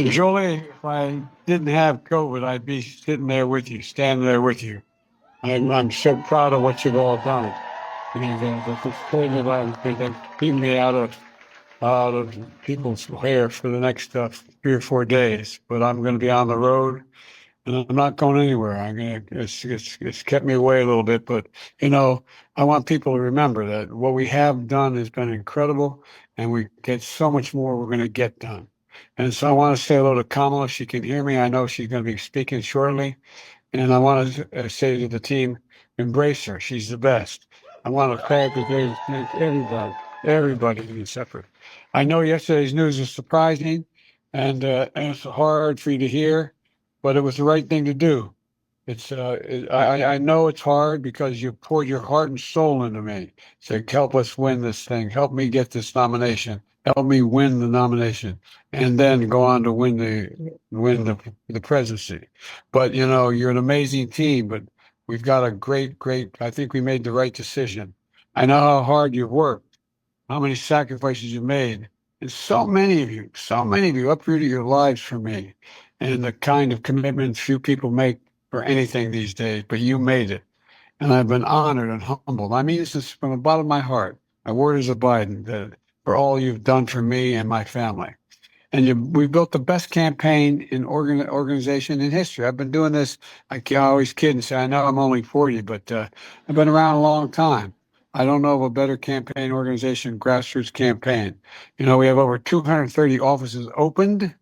Julie, if I didn't have COVID, I'd be sitting there with you, standing there with you. I'm so proud of what you've all done. And the thing about keeping me out of people's hair for the next 3 or 4 days. But I'm going to be on the road, and I'm not going anywhere. It's kept me away a little bit, but I want people to remember that what we have done has been incredible, and we get so much more we're going to get done. And so I want to say hello to Kamala. If she can hear me, I know she's going to be speaking shortly. And I want to say to the team, embrace her. She's the best. I want to thank everybody who's separate. I know yesterday's news was surprising, and it's hard for you to hear, but it was the right thing to do. I know it's hard because you poured your heart and soul into me. Say, help us win this thing. Help me get this nomination. Help me win the nomination, and then go on to win the presidency. But you're an amazing team. But we've got a great. I think we made the right decision. I know how hard you've worked, how many sacrifices you made, and so many of you uprooted your lives for me, and the kind of commitments few people make for anything these days, but you made it. And I've been honored and humbled. I mean, this is from the bottom of my heart. My word is a Biden, for all you've done for me and my family. And we built the best campaign in organization in history. I've been doing this. I always kid and say, I know I'm only 40, but I've been around a long time. I don't know of a better campaign organization, grassroots campaign. We have over 230 offices opened.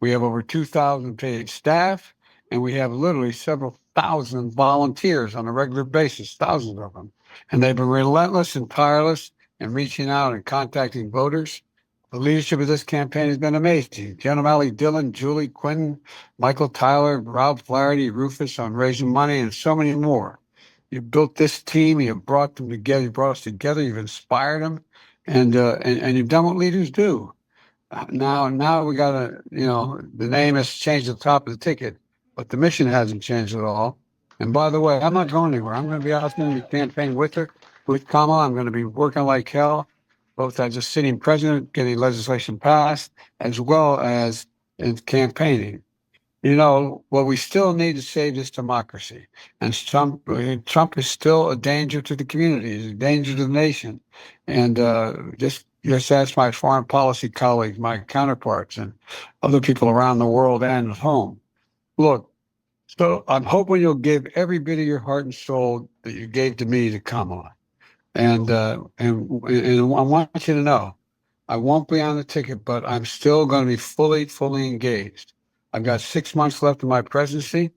We have over 2,000 paid staff, and we have literally several thousand volunteers on a regular basis, thousands of them. And they've been relentless and tireless in reaching out and contacting voters. The leadership of this campaign has been amazing. Jen O'Malley Dillon, Julie Quinn, Michael Tyler, Rob Flaherty, Rufus on raising money, and so many more. You built this team. You brought them together. You brought us together. You've inspired them, and you've done what leaders do. Now we got the name has changed at the top of the ticket, but the mission hasn't changed at all. And by the way, I'm not going anywhere. I'm going to be out there and campaign with her, with Kamala. I'm going to be working like hell, both as a sitting president, getting legislation passed, as well as in campaigning. What we still need to save this democracy. And Trump is still a danger to the community, he's a danger to the nation. And just ask my foreign policy colleagues, my counterparts, and other people around the world and at home. Look, so I'm hoping you'll give every bit of your heart and soul that you gave to me to Kamala. And I want you to know, I won't be on the ticket, but I'm still going to be fully engaged. I've got 6 months left of my presidency.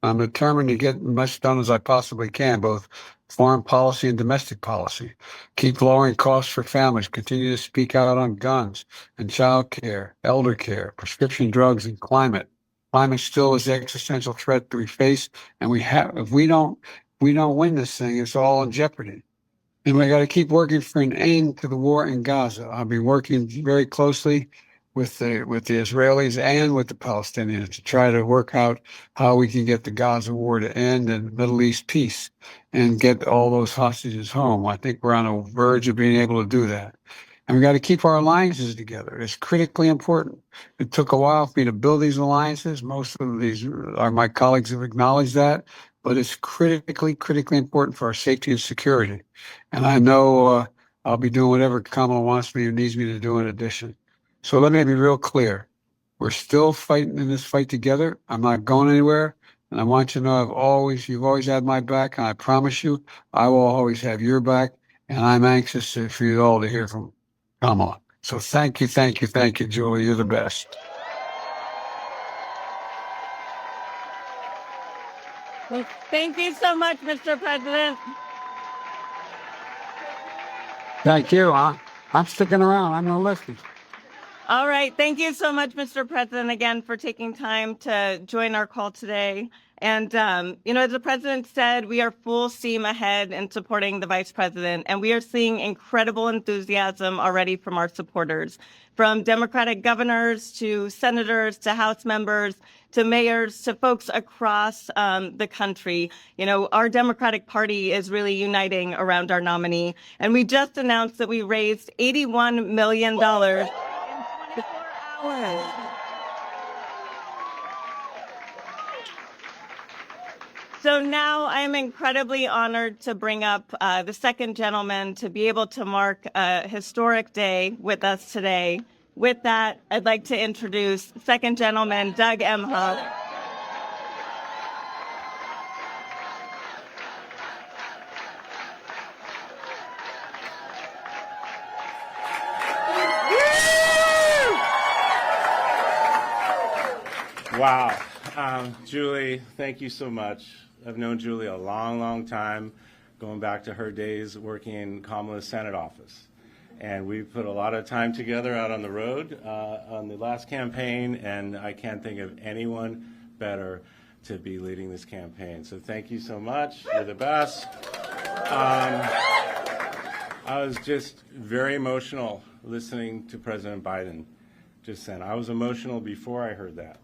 I'm determined to get as much done as I possibly can, both foreign policy and domestic policy. Keep lowering costs for families, continue to speak out on guns and child care, elder care, prescription drugs, and climate. Climate still is the existential threat that we face, and if we don't win this thing, it's all in jeopardy. And we got to keep working for an end to the war in Gaza. I'll be working very closely with the Israelis and with the Palestinians to try to work out how we can get the Gaza war to end and Middle East peace and get all those hostages home. I think we're on the verge of being able to do that. And we got to keep our alliances together. It's critically important. It took a while for me to build these alliances. Most of these are my colleagues have acknowledged that, but it's critically important for our safety and security. And I know I'll be doing whatever Kamala wants me or needs me to do in addition. So let me be real clear. We're still fighting in this fight together. I'm not going anywhere. And I want you to know you've always had my back. And I promise you, I will always have your back. And I'm anxious for you all to hear from Kamala. So thank you, Julie. You're the best. Well, thank you so much, Mr. President. Thank you. I'm sticking around. I'm going to listen. All right. Thank you so much, Mr. President, again, for taking time to join our call today. And, as the president said, we are full steam ahead in supporting the vice president, and we are seeing incredible enthusiasm already from our supporters, from Democratic governors to senators to House members to mayors to folks across the country. Our Democratic Party is really uniting around our nominee, and we just announced that we raised $81 million in 24 hours. So now I'm incredibly honored to bring up the second gentleman to be able to mark a historic day with us today. With that, I'd like to introduce second gentleman Doug Emhoff. Wow. Julie, thank you so much. I've known Julie a long, long time, going back to her days working in Kamala's Senate office. And we put a lot of time together out on the road on the last campaign, and I can't think of anyone better to be leading this campaign. So thank you so much. You're the best. I was just very emotional listening to President Biden just then. I was emotional before I heard that,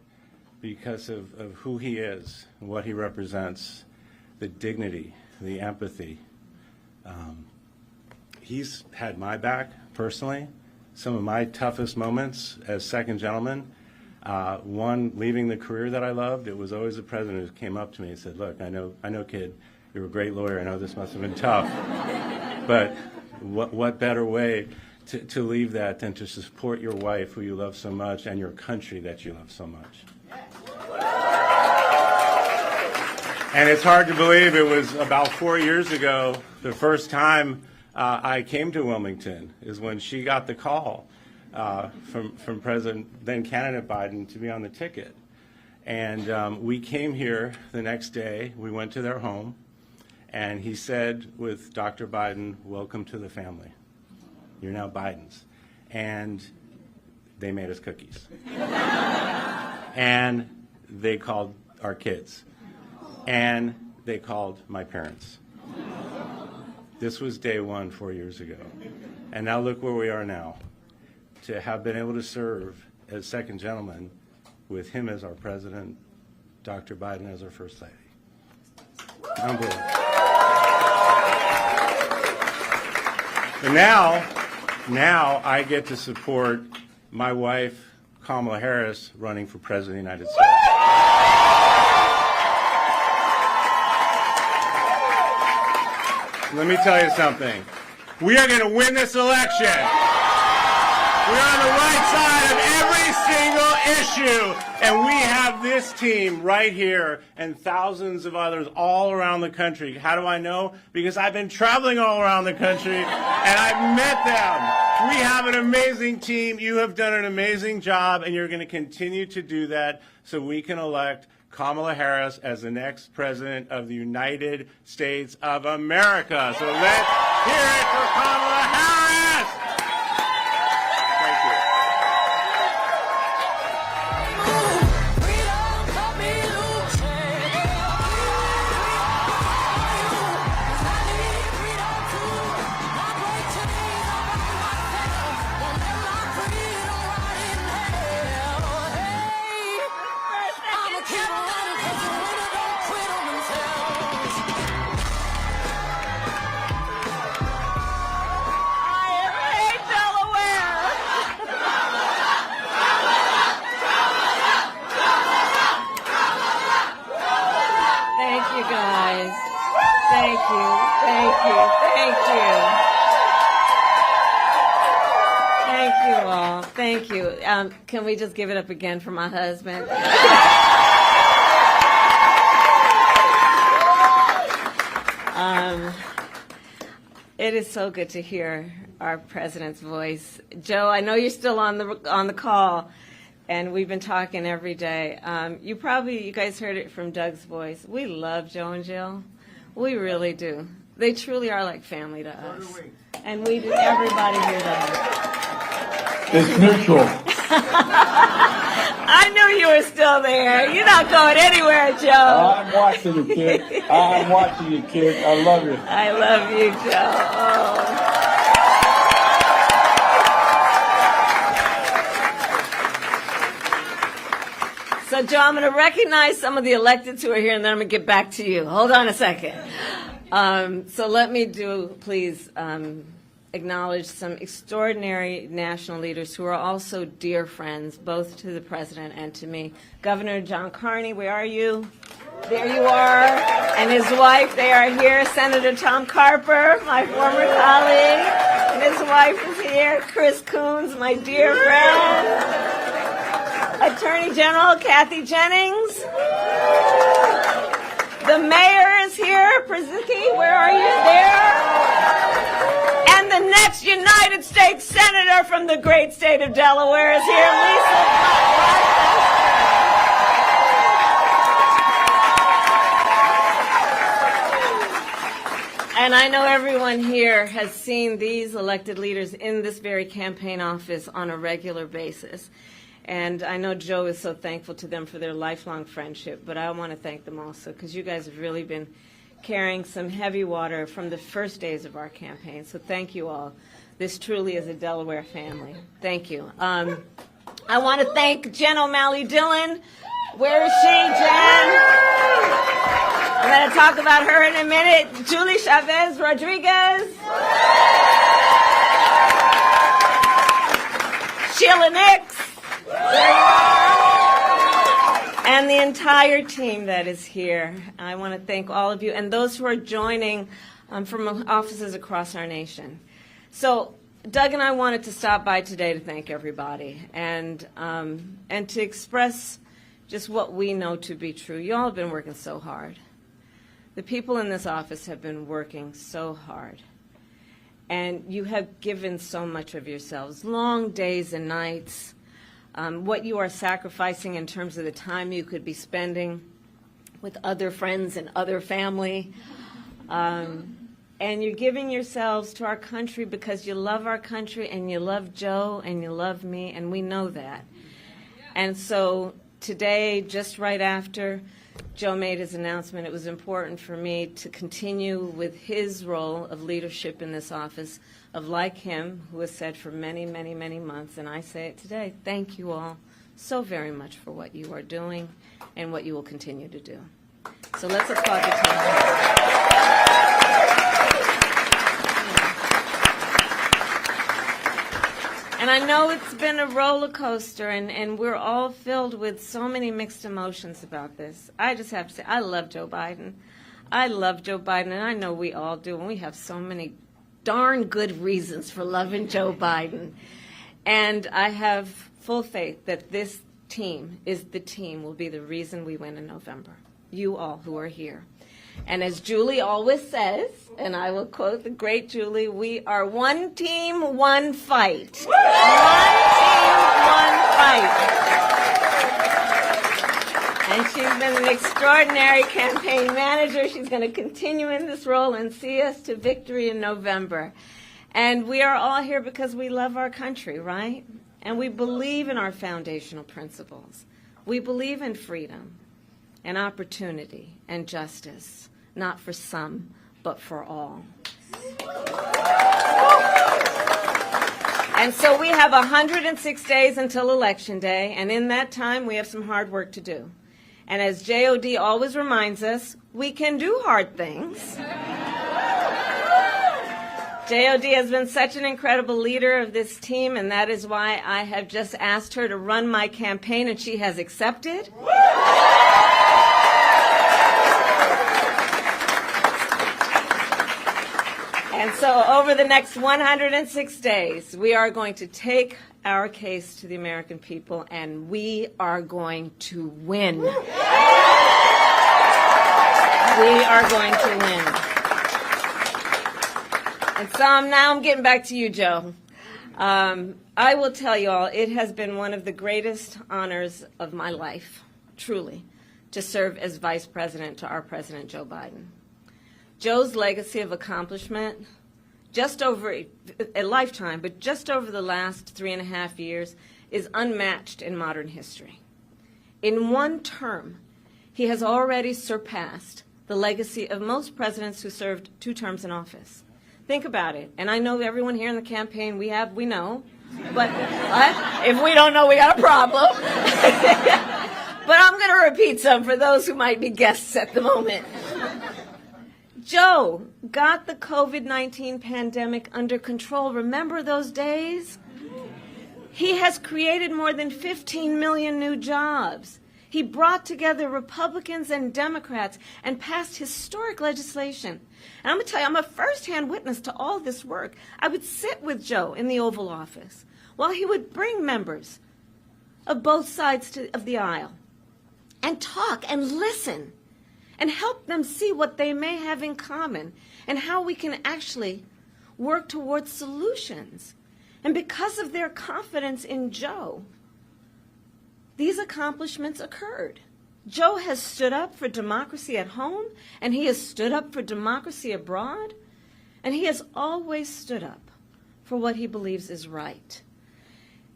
because of who he is and what he represents, the dignity, the empathy. He's had my back personally. Some of my toughest moments as second gentleman, one, leaving the career that I loved, it was always the president who came up to me and said, look, I know, kid, you're a great lawyer. I know this must have been tough. But what better way to leave that than to support your wife, who you love so much, and your country that you love so much. And it's hard to believe it was about 4 years ago, the first time I came to Wilmington, is when she got the call from President, then candidate Biden, to be on the ticket. And we came here the next day. We went to their home, and he said with Dr. Biden, welcome to the family. You're now Biden's. And they made us cookies. And they called our kids. And they called my parents. This was day one 4 years ago. And now look where we are now. To have been able to serve as second gentleman with him as our president, Dr. Biden as our first lady. Unbelievable. And now I get to support my wife, Kamala Harris, running for president of the United States. Let me tell you something. We are going to win this election. We're on the right side of every single issue, and we have this team right here and thousands of others all around the country. How do I know? Because I've been traveling all around the country, and I've met them. We have an amazing team. You have done an amazing job, and you're going to continue to do that so we can elect Kamala Harris as the next president of the United States of America. So let's hear it for Kamala Harris. Thank you. Thank you. Can we just give it up again for my husband? It is so good to hear our president's voice. Joe, I know you're still on the call, and we've been talking every day. You guys heard it from Doug's voice. We love Joe and Jill. We really do. They truly are like family to us. And we do. Everybody here does. It's mutual. I knew you were still there. You're not going anywhere, Joe. I'm watching you, kid. I'm watching you, kid. I love you. I love you, Joe. Oh. So, Joe, I'm going to recognize some of the electeds who are here, and then I'm going to get back to you. Hold on a second. So let me please, acknowledge some extraordinary national leaders who are also dear friends, both to the president and to me. Governor John Carney, where are you? There you are. And his wife, they are here. Senator Tom Carper, my former colleague. And his wife is here. Chris Coons, my dear friend. Attorney General Kathy Jennings. The mayor is here. Przicki, where are you? There. And the next United States Senator from the great state of Delaware is here, Lisa. And I know everyone here has seen these elected leaders in this very campaign office on a regular basis. And I know Joe is so thankful to them for their lifelong friendship, but I want to thank them also because you guys have really been carrying some heavy water from the first days of our campaign. So thank you all. This truly is a Delaware family. Thank you. I want to thank Jen O'Malley Dillon. Where is she, Jen? I'm going to talk about her in a minute. Julie Chavez Rodriguez. Sheila Nix. And the entire team that is here. I want to thank all of you and those who are joining from offices across our nation. So Doug and I wanted to stop by today to thank everybody and to express just what we know to be true. You all have been working so hard. The people in this office have been working so hard. And you have given so much of yourselves, long days and nights, what you are sacrificing in terms of the time you could be spending with other friends and other family. And you're giving yourselves to our country because you love our country and you love Joe and you love me, and we know that. And so today, just right after Joe made his announcement, it was important for me to continue with his role of leadership in this office, of like him, who has said for many, many, many months, and I say it today, thank you all so very much for what you are doing and what you will continue to do. So let's applaud the team. And I know it's been a roller coaster, and we're all filled with so many mixed emotions about this. I just have to say, I love Joe Biden. I love Joe Biden, and I know we all do, and we have so many darn good reasons for loving Joe Biden. And I have full faith that this team will be the reason we win in November. You all who are here. And as Julie always says, and I will quote the great Julie, we are one team, one fight. One team, one fight. And she's been an extraordinary campaign manager. She's going to continue in this role and see us to victory in November. And we are all here because we love our country, right? And we believe in our foundational principles. We believe in freedom and opportunity and justice, not for some, but for all. And so we have 106 days until Election Day, and in that time we have some hard work to do. And as JOD always reminds us, we can do hard things. JOD has been such an incredible leader of this team, and that is why I have just asked her to run my campaign, and she has accepted. And so over the next 106 days, we are going to take our case to the American people, and we are going to win. We are going to win. And so now I'm getting back to you, Joe. I will tell you all, it has been one of the greatest honors of my life, truly, to serve as Vice President to our President, Joe Biden. Joe's legacy of accomplishment, just over a lifetime, but just over the last 3.5 years, is unmatched in modern history. In one term, he has already surpassed the legacy of most presidents who served 2 terms in office. Think about it. And I know everyone here in the campaign, we know. But if we don't know, we got a problem. But I'm going to repeat some for those who might be guests at the moment. Joe got the COVID-19 pandemic under control. Remember those days? He has created more than 15 million new jobs. He brought together Republicans and Democrats and passed historic legislation. And I'm going to tell you, I'm a firsthand witness to all this work. I would sit with Joe in the Oval Office while he would bring members of both sides of the aisle and talk and listen and help them see what they may have in common and how we can actually work towards solutions. And because of their confidence in Joe, these accomplishments occurred. Joe has stood up for democracy at home, and he has stood up for democracy abroad, and he has always stood up for what he believes is right.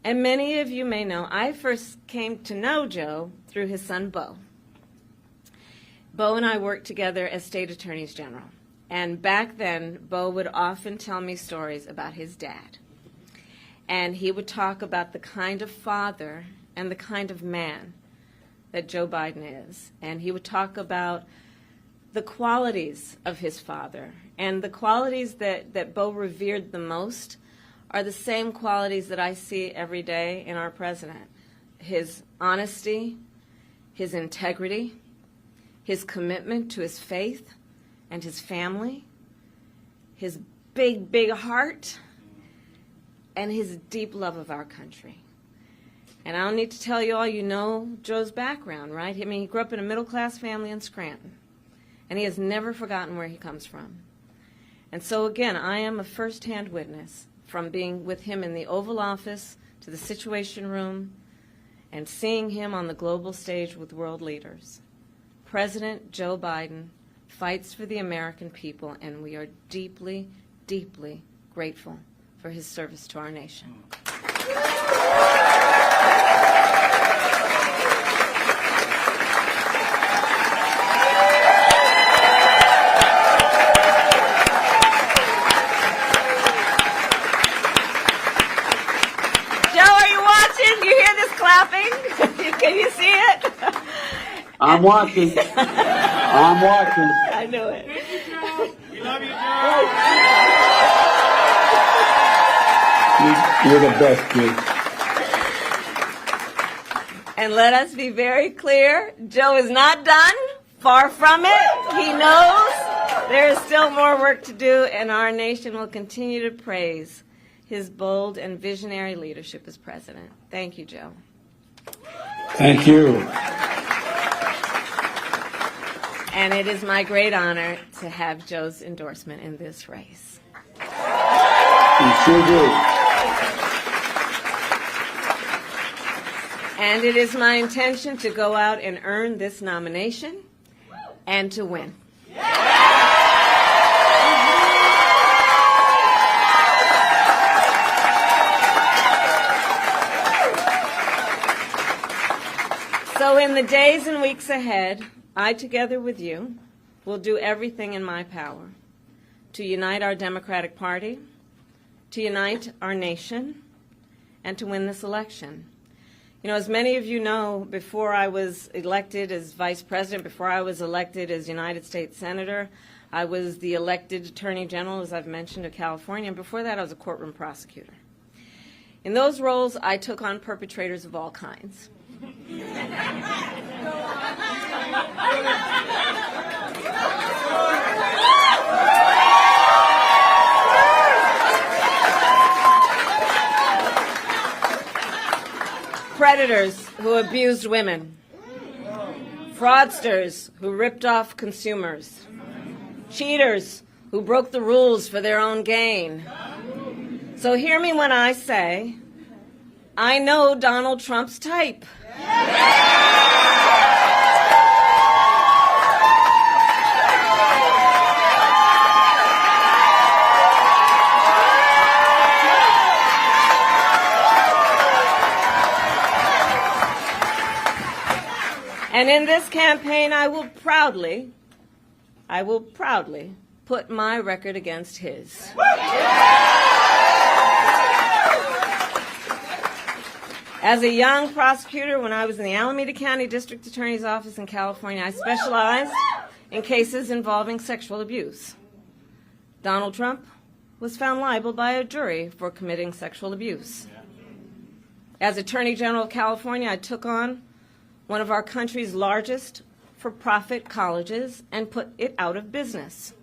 And many of you may know, I first came to know Joe through his son, Beau. Beau and I worked together as state attorneys general. And back then, Beau would often tell me stories about his dad. And he would talk about the kind of father and the kind of man that Joe Biden is. And he would talk about the qualities of his father. And the qualities that Beau revered the most are the same qualities that I see every day in our president. His honesty, his integrity, his commitment to his faith and his family, his big, big heart, and his deep love of our country. And I don't need to tell you all, you know Joe's background, right? I mean, he grew up in a middle-class family in Scranton, and he has never forgotten where he comes from. And so, again, I am a first-hand witness from being with him in the Oval Office to the Situation Room and seeing him on the global stage with world leaders. President Joe Biden fights for the American people, and we are deeply, deeply grateful for his service to our nation. Can you see it? I'm watching. I'm watching. I knew it. We love you, Joe. You're the best, kid. And let us be very clear, Joe is not done. Far from it. He knows there is still more work to do, and our nation will continue to praise his bold and visionary leadership as president. Thank you, Joe. Thank you. And it is my great honor to have Joe's endorsement in this race. You sure do. And it is my intention to go out and earn this nomination and to win. So in the days and weeks ahead, I, together with you, will do everything in my power to unite our Democratic Party, to unite our nation, and to win this election. You know, as many of you know, before I was elected as Vice President, before I was elected as United States Senator, I was the elected Attorney General, as I've mentioned, of California, and before that I was a courtroom prosecutor. In those roles, I took on perpetrators of all kinds. Predators who abused women, fraudsters who ripped off consumers, cheaters who broke the rules for their own gain. So hear me when I say, I know Donald Trump's type. And in this campaign, I will proudly put my record against his. As a young prosecutor, when I was in the Alameda County District Attorney's Office in California, I specialized in cases involving sexual abuse. Donald Trump was found liable by a jury for committing sexual abuse. As Attorney General of California, I took on one of our country's largest for-profit colleges and put it out of business.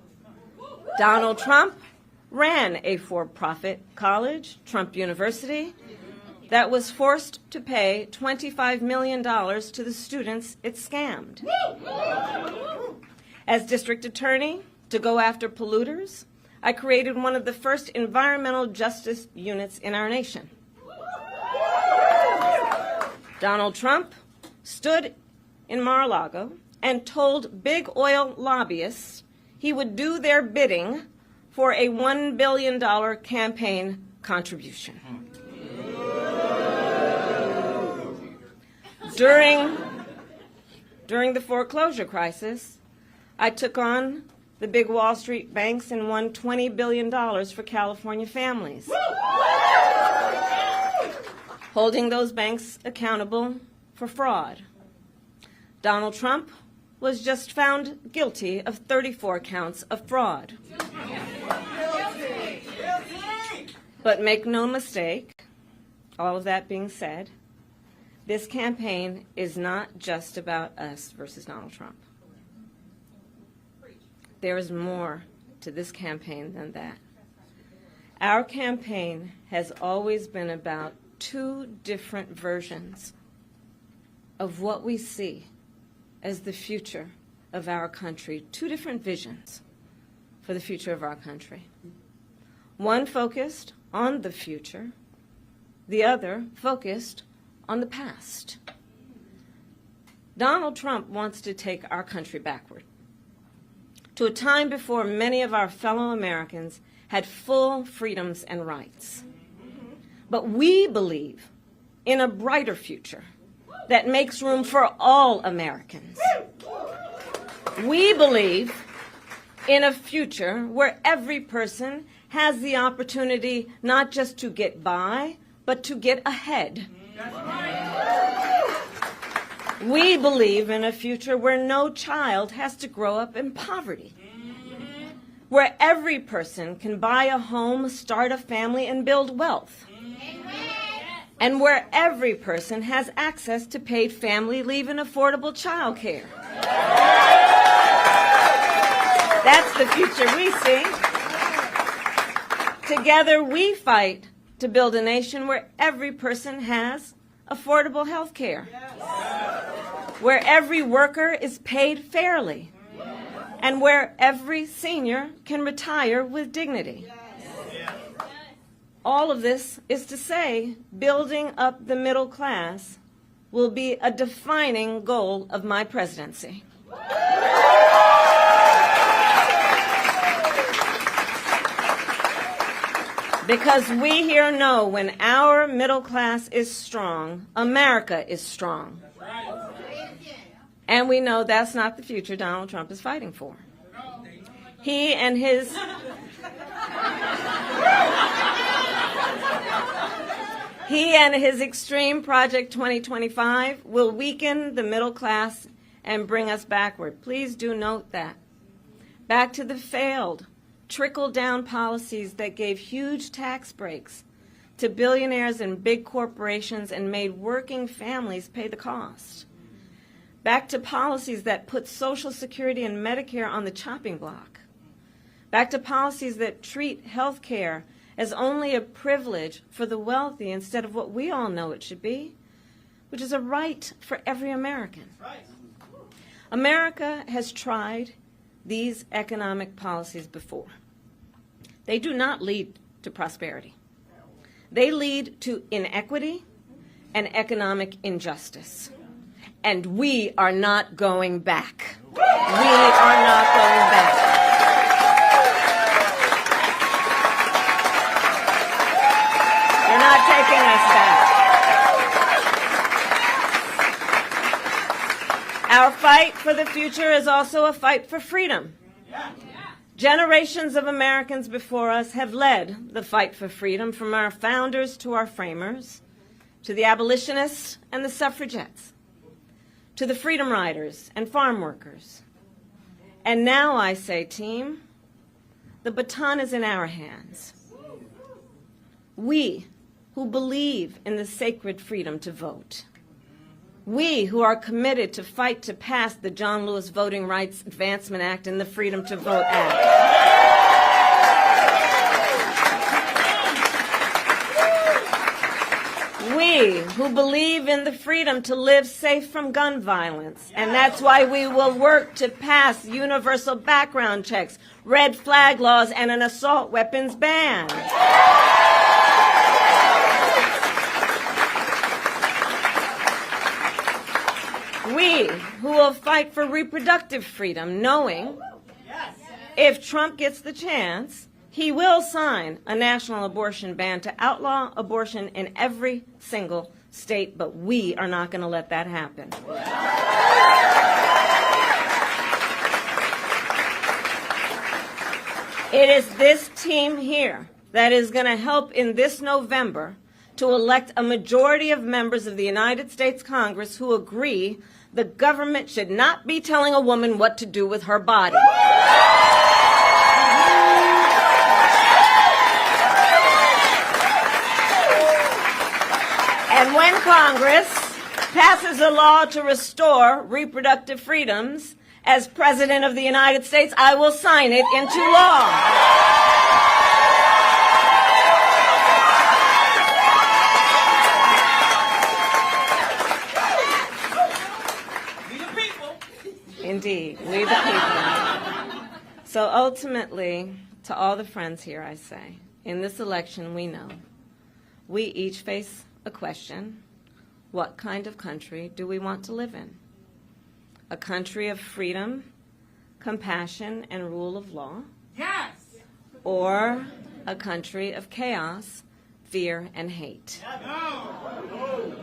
Donald Trump ran a for-profit college, Trump University, that was forced to pay $25 million to the students it scammed. As district attorney, to go after polluters, I created one of the first environmental justice units in our nation. Donald Trump stood in Mar-a-Lago and told big oil lobbyists he would do their bidding for a $1 billion campaign contribution. During the foreclosure crisis, I took on the big Wall Street banks and won $20 billion for California families, holding those banks accountable for fraud. Donald Trump was just found guilty of 34 counts of fraud. But make no mistake, all of that being said, this campaign is not just about us versus Donald Trump. There is more to this campaign than that. Our campaign has always been about two different versions of what we see as the future of our country, two different visions for the future of our country. One focused on the future, the other focused on the past. Donald Trump wants to take our country backward to a time before many of our fellow Americans had full freedoms and rights. But we believe in a brighter future that makes room for all Americans. We believe in a future where every person has the opportunity not just to get by, but to get ahead. We believe in a future where no child has to grow up in poverty, where every person can buy a home, start a family, and build wealth, and where every person has access to paid family leave and affordable child care. That's the future we see. Together we fight to build a nation where every person has affordable health care, where every worker is paid fairly, and where every senior can retire with dignity. All of this is to say, building up the middle class will be a defining goal of my presidency. Because we here know when our middle class is strong, America is strong. And we know that's not the future Donald Trump is fighting for. He and his extreme Project 2025 will weaken the middle class and bring us backward. Please do note that. Back to the failed trickle-down policies that gave huge tax breaks to billionaires and big corporations and made working families pay the cost. Back to policies that put Social Security and Medicare on the chopping block. Back to policies that treat health care as only a privilege for the wealthy instead of what we all know it should be, which is a right for every American. America has tried these economic policies before. They do not lead to prosperity. They lead to inequity and economic injustice. And we are not going back. We are not going back. You're not taking us back. Our fight for the future is also a fight for freedom. Generations of Americans before us have led the fight for freedom, from our founders to our framers, to the abolitionists and the suffragettes, to the freedom riders and farm workers. And now I say, team, the baton is in our hands. We who believe in the sacred freedom to vote, We who are committed to fight to pass the John Lewis Voting Rights Advancement Act and the Freedom to Vote Act. We who believe in the freedom to live safe from gun violence, and that's why we will work to pass universal background checks, red flag laws, and an assault weapons ban. We who will fight for reproductive freedom, knowing if Trump gets the chance, he will sign a national abortion ban to outlaw abortion in every single state, but we are not going to let that happen. It is this team here that is going to help in this November to elect a majority of members of the United States Congress who agree the government should not be telling a woman what to do with her body. And when Congress passes a law to restore reproductive freedoms, as President of the United States, I will sign it into law. Indeed, we the people. So ultimately, to all the friends here, I say, in this election, we know we each face a question: what kind of country do we want to live in? A country of freedom, compassion, and rule of law? Yes! Or a country of chaos, fear, and hate? No.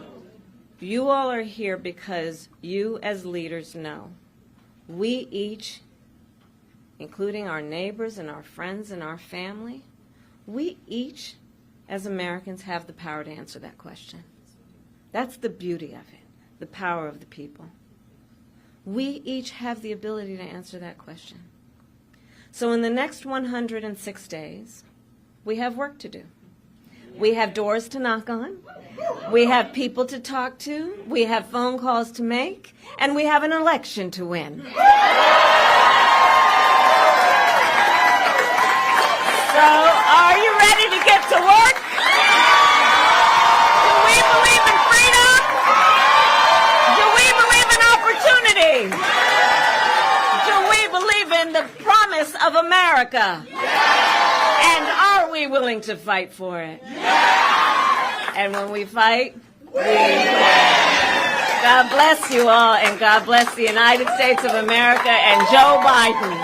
You all are here because you as leaders know we each, including our neighbors and our friends and our family, we each as Americans have the power to answer that question. That's the beauty of it, the power of the people. We each have the ability to answer that question. So in the next 106 days, we have work to do. We have doors to knock on. We have people to talk to. We have phone calls to make. And we have an election to win. So are you ready to get to work? Do we believe in freedom? Do we believe in opportunity? Do we believe in the promise of America? And are we willing to fight for it? And when we fight, we win. God bless you all, and God bless the United States of America and Joe Biden.